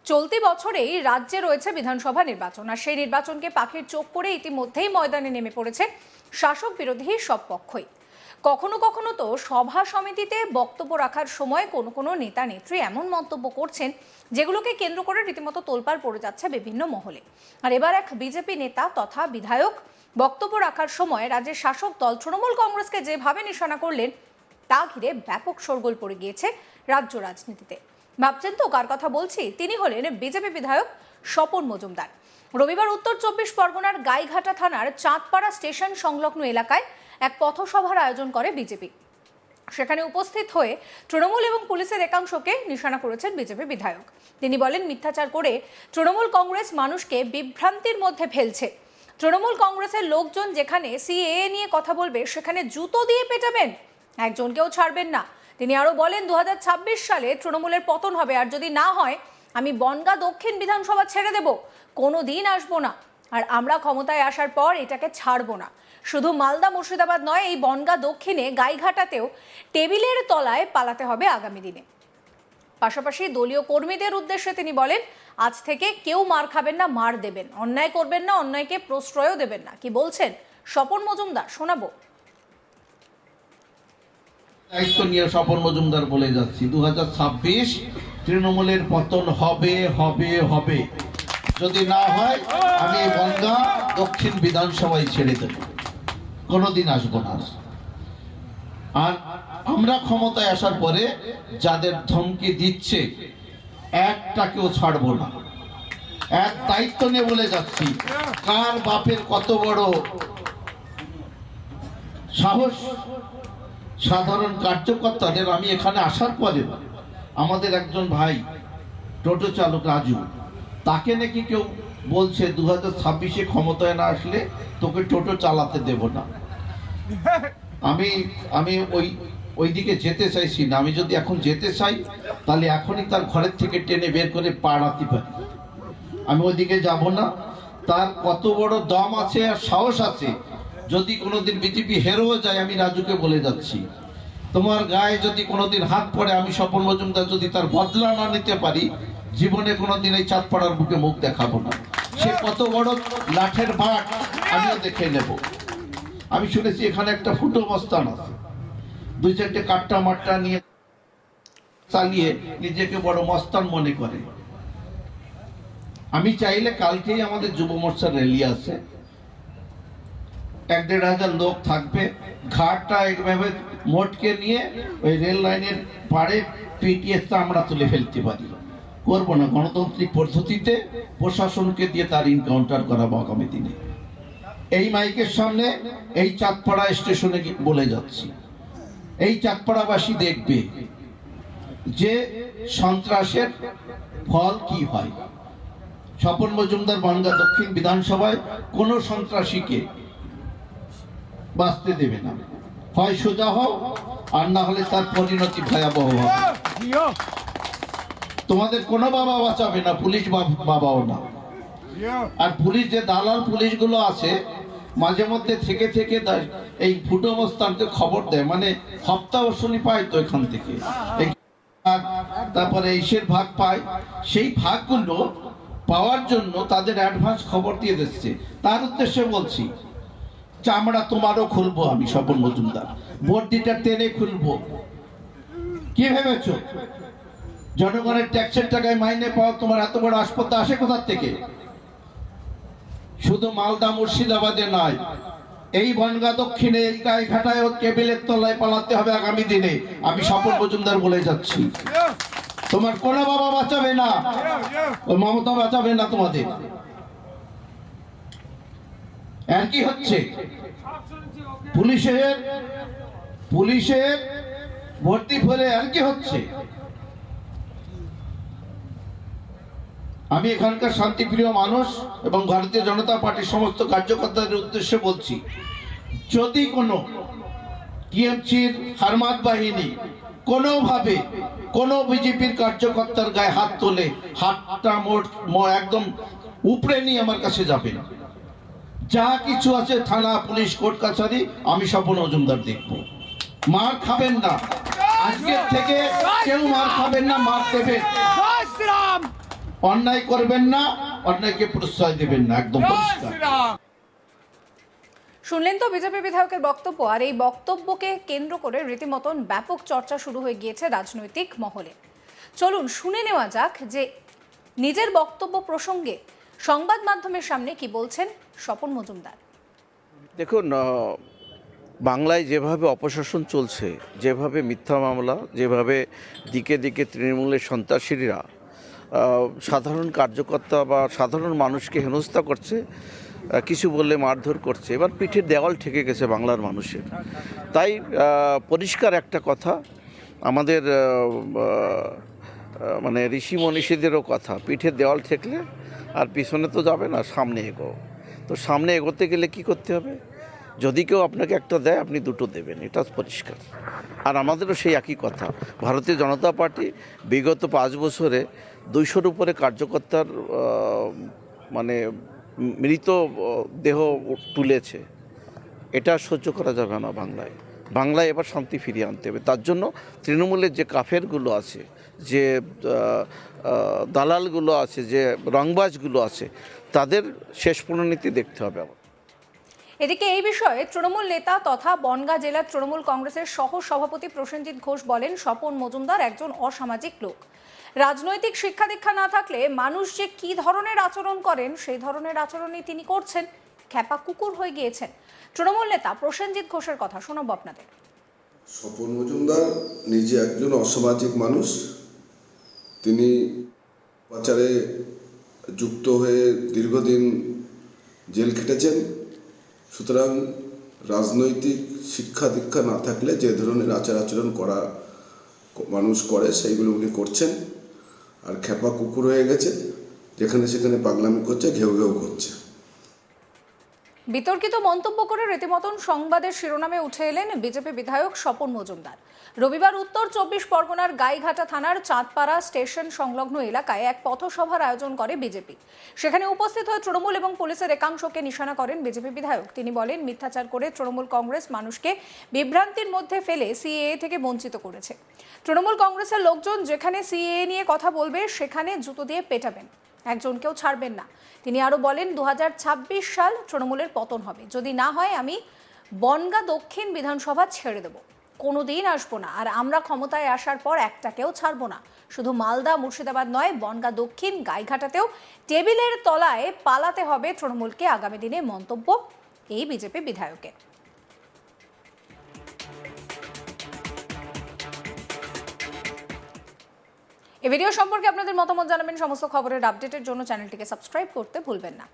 চলতি বছরেই রাজ্যে রয়েছে বিধানসভা নির্বাচন, আর সেই নির্বাচনকে পাখির চোখ করে ইতিমধ্যেই ময়দানে নেমে পড়েছে শাসক বিরোধী সব পক্ষই। কখনো কখনো তো সভা সমিতিতে বক্তব্য রাখার সময় কোনো কোনো নেতা নেত্রী এমন মন্তব্য করছেন যেগুলোকে কেন্দ্র করে রীতিমতো তোলপাড় পড়ে যাচ্ছে বিভিন্ন মহলে। আর এবার এক বিজেপি নেতা তথা বিধায়ক বক্তব্য রাখার সময় রাজ্যের শাসক দল তৃণমূল কংগ্রেসকে যেভাবে নিশানা করলেন তা ঘিরে ব্যাপক শোরগোল পড়ে গিয়েছে রাজ্য রাজনীতিতে। ভাবছেন তো কার কথা বলছি? তিনি হলেন বিজেপি বিধায়ক স্বপন মজুমদার। রবিবার উত্তর 24 পরগনার গাইঘাটা থানার চাঁদপাড়া স্টেশন সংলগ্ন এলাকায় এক পথসভার আয়োজন করে বিজেপি। সেখানে উপস্থিত হয়ে তৃণমূল এবং পুলিশের একাংশকে নিশানা করেছেন বিজেপি বিধায়ক। তিনি বলেন, মিথ্যাচার করে তৃণমূল কংগ্রেস মানুষকে বিভ্রান্তির মধ্যে ফেলছে। তৃণমূল কংগ্রেসের লোকজন যেখানে সিএএ নিয়ে কথা বলবে সেখানে জুতো দিয়ে পেটাবেন, একজনকেও ছাড়বেন না। তিনি আরো বলেন, 2026 সালে তৃণমূলের পতন হবে, আর যদি না হয় আমি বনগাঁ দক্ষিণ বিধানসভা ছেড়ে দেব, কোনো দিন আসবো না। আর আমরা ক্ষমতায় আসার পর এটাকে ছাড়বো না। শুধু মালদা মুর্শিদাবাদ নয়, এই বনগাঁ দক্ষিণে গাইঘাটাতেও টেবিলের তলায় পালাতে হবে আগামী দিনে। পাশাপাশি দলীয় কর্মীদের উদ্দেশ্যে তিনি বলেন, আজ থেকে কেউ মার খাবেন না, মার দেবেন, অন্যায় করবেন না, অন্যায়কে প্রশ্রয়ও দেবেন না। কি বলছেন স্বপন মজুমদার, শোনাবো। দায়িত্ব নিয়ে স্বপন মজুমদার বলে যাচ্ছি, 2026 তৃণমূলের পতন হবে হবে হবে। যদি না হয় আমি বনগাঁ দক্ষিণ বিধানসভায় ছেড়ে দেব, কোনোদিন আসবো না। আর আমরা ক্ষমতায় আসার পরে যাদের ধমকি দিচ্ছে একটাকেও ছাড়বো না। এক দায়িত্ব নিয়ে বলে যাচ্ছি, কার বাপের কত বড় সাহস। সাধারণ কার্যকর্তাদের আমি এখানে আসার পরে আমাদের একজন ভাই টোটো চালক রাজু, তাকে নাকি কেউ বলছে 2026-এ ক্ষমতায় না আসলে তোকে টোটো চালাতে দেব না। আমি ওই দিকে যেতে চাইছি না। আমি যদি এখন যেতে চাই তাহলে এখনই তার ঘরের থেকে টেনে বের করে পাড়াতে পারি। আমি ওইদিকে যাব না। তার কত বড় দম আছে আর সাহস আছে। যদি কোনোদিন বিজেপি হেরেও যায়, আমি রাজুকে বলে যাচ্ছি, তোমার গায়ে যদি কোনোদিন হাত পড়ে, আমি স্বপন মজুমদার যদি তার বদলা না নিতে পারি, জীবনে কোনোদিন এই চাঁদপাড়ার বুকে মুখ দেখাবো না। সে কত বড় লাঠের বাট আমিও দেখে নেব। আমি শুনেছি এখানে একটা ফুটো মস্তান আছে, 2-4টে কাট্টা মাট্টা নিয়ে চালিয়ে নিজেকে বড় মস্তান মনে করে। আমি চাইলে কালকেই আমাদের যুব মোর্চার র্যালি আছে, 1-1.5 লোক থাকবে। ঘাটটা এইভাবে মোটকে নিয়ে ওই রেল লাইনের পাড়ে পিটিয়ে চামড়া তুলে ফেলতে পারি। করবো না। গণতান্ত্রিক পদ্ধতিতে প্রশাসনকে দিয়ে তার ইনকাউন্টার করাবো আগামী দিনে। এই মাইকের সামনে এই চাঁদপাড়া স্টেশনে বলে যাচ্ছি, এই চাঁদপাড়াবাসী দেখবে যে সন্ত্রাসের ফল কি হয়। স্বপন মজুমদার বনগাঁ দক্ষিণ বিধানসভায় কোন সন্ত্রাসীকে বাঁচতে দেবে না। হয় সোজা হও, আর না হলে তার পরিণতি ভয়াবহ হবে। তোমাদের কোনো বাবা বাঁচাবে না, পুলিশ বাবাও না। আর পুলিশ যে দালাল পুলিশগুলো আছে, মাঝে মধ্যে থেকে এই ফুটো অবস্থানকে খবর দেয়, মানে হপ্তা বসুলি পায় তো এখান থেকে, তারপরে ইসের ভাগ পায়। সেই ভাগগুলো পাওয়ার জন্য তাদের অ্যাডভান্স খবর দিয়ে দিচ্ছে। তার উদ্দেশ্যে বলছি, চামড়া তোমারও খুলবো আমি স্বপন মজুমদার, বর্দিটা টেনে খুলবো। কি ভেবেছো জনগণের ট্যাক্সের টাকায় মাইনে পাওয়া তোমার এত বড় আসপত্তি আসে কোথা থেকে? শুধু মালদা মুর্শিদাবাদে নয়, এই বনগাঁ দক্ষিণে এই গাইঘাটায় টেবিলের তলায় পালাতে হবে আগামী দিনে। আমি স্বপন মজুমদার বলে যাচ্ছি, তোমার কোনো বাবা বাঁচাবে না, ওই মমতা বাঁচাবে না তোমাদের। আর কি হচ্ছে, পুলিশের ভর্তি ফলে আর কি হচ্ছে? আমি এখানকার শান্তিপ্রিয় মানুষ এবং ভারতীয় জনতা পার্টির সমস্ত কার্যকর্তাদের উদ্দেশ্যে বলছি, যদি কোনো টিএমসির হারমাত বাহিনী কোনোভাবে কোনো বিজেপির কার্যকর্তার গায়ে হাত তোলে, হাতটা একদম উপরে নিয়ে আমার কাছে যাবেন। যা কিছু আছে থানা, পুলিশ, কোর্ট কাছারি, আমি স্বপন মজুমদার দেখব। মার খাবেন না, আজকের থেকে কেউ মার খাবেন না, মার দেবেন। অন্যায় করবেন না, অন্যায়কে প্রশ্রয় দেবেন না, একদম পরিষ্কার। শুনলেন তো বিজেপি বিধায়কের বক্তব্য, আর এই বক্তব্যকে কেন্দ্র করে রীতিমতন ব্যাপক চর্চা শুরু হয়ে গিয়েছে রাজনৈতিক মহলে। চলুন শুনে নেওয়া যাক যে নিজের বক্তব্য প্রসঙ্গে সংবাদ মাধ্যমের সামনে কি বলছেন স্বপন মজুমদার। দেখুন, বাংলায় যেভাবে অপশাসন চলছে, যেভাবে মিথ্যা মামলা, যেভাবে দিকে দিকে তৃণমূলের সন্ত্রাসীরা সাধারণ কার্যকর্তা বা সাধারণ মানুষকে হেনস্থা করছে, কিছু বললে মারধর করছে, এবার পিঠের দেওয়াল ঠেকে গেছে বাংলার মানুষের। তাই পরিষ্কার একটা কথা, আমাদের মানে ঋষি মনীষীদেরও কথা, পিঠের দেওয়াল ঠেকলে আর পিছনে তো যাবে না, সামনে এগো। তো সামনে এগোতে গেলে কি করতে হবে? যদি কেউ আপনাকে একটা দেয়, আপনি দুটো দেবেন, এটা পরিষ্কার। আর আমাদেরও সেই একই কথা। ভারতীয় জনতা পার্টি বিগত 5 বছরে 200-র উপরে কার্যকর্তার মানে মৃত দেহ তুলেছে। এটা সহ্য করা যাবে না বাংলায়। বাংলায় এবার শান্তি ফিরিয়ে আনতে হবে। তার জন্য তৃণমূলের যে কাফেরগুলো আছে, যে দালালগুলো আছে, যে রংবাজগুলো আছে, তাদের শেষ পরিণতি দেখতে হবে আমার। এদিকে এই বিষয়ে তৃণমূল নেতা তথা বনগাঁ জেলার তৃণমূল কংগ্রেসের সহ সভাপতি প্রসেনজিৎ ঘোষ বলেন, স্বপন মজুমদার একজন অসামাজিক লোক। রাজনৈতিক শিক্ষা দীক্ষা না থাকলে মানুষ যে কি ধরনের আচরণ করেন সেই ধরনের আচরণই তিনি করছেন। খ্যাপা কুকুর হয়ে গিয়েছেন। তৃণমূল নেতা প্রসেনজিৎ ঘোষের কথা শোনাবো আপনাদের। স্বপন মজুমদার নিজে একজন অসামাজিক মানুষ। তিনি পাচারে যুক্ত হয়ে দীর্ঘদিন জেল খেটেছেন। সুতরাং রাজনৈতিক শিক্ষা দীক্ষা না থাকলে যে ধরনের আচার আচরণ করা মানুষ করে সেইগুলো উনি করছেন। আর খ্যাপা কুকুর হয়ে গেছে, যেখানে সেখানে পাগলামি করছে, ঘেউ ঘেউ করছে। বিতর্কিত মন্তব্য করে রীতিমতন সংবাদের শিরোনামে উঠে এলেন বিজেপি বিধায়ক স্বপন মজুমদার। রবিবার উত্তর 24 পরগনার গাইঘাটা থানার চাঁদপাড়া স্টেশন সংলগ্ন এলাকায় এক পথসভার আয়োজন করে বিজেপি। সেখানে উপস্থিত হয়ে তৃণমূল এবং পুলিশের একাংশকে নিশানা করেন বিজেপি বিধায়ক। তিনি বলেন, মিথ্যাচার করে তৃণমূল কংগ্রেস মানুষকে বিভ্রান্তির মধ্যে ফেলে সিএএ থেকে বঞ্চিত করেছে। তৃণমূল কংগ্রেসের লোকজন যেখানে সিএএ নিয়ে কথা বলবে সেখানে জুতো দিয়ে পেটাবেন, একজনকেও ছাড়বেন না। তিনি আরো বলেন, 2026 সাল তৃণমূলের পতন হবে। যদি না হয় আমি বনগাঁ দক্ষিণ বিধানসভা ছেড়ে দেব, কোনোদিন আসবো না। আর আমরা ক্ষমতায় আসার পর একটাকেও ছাড়বো না। শুধু মালদা মুর্শিদাবাদ নয়, বনগাঁ দক্ষিণ গাইঘাটাতেও টেবিলের তলায় পালাতে হবে তৃণমূলকে আগামী দিনে, মন্তব্য এই বিজেপি বিধায়কের। এই ভিডিও সম্পর্কে আপনাদের মতামত জানাবেন। সমস্ত খবরের আপডেটের জন্য চ্যানেলটিকে সাবস্ক্রাইব করতে ভুলবেন না।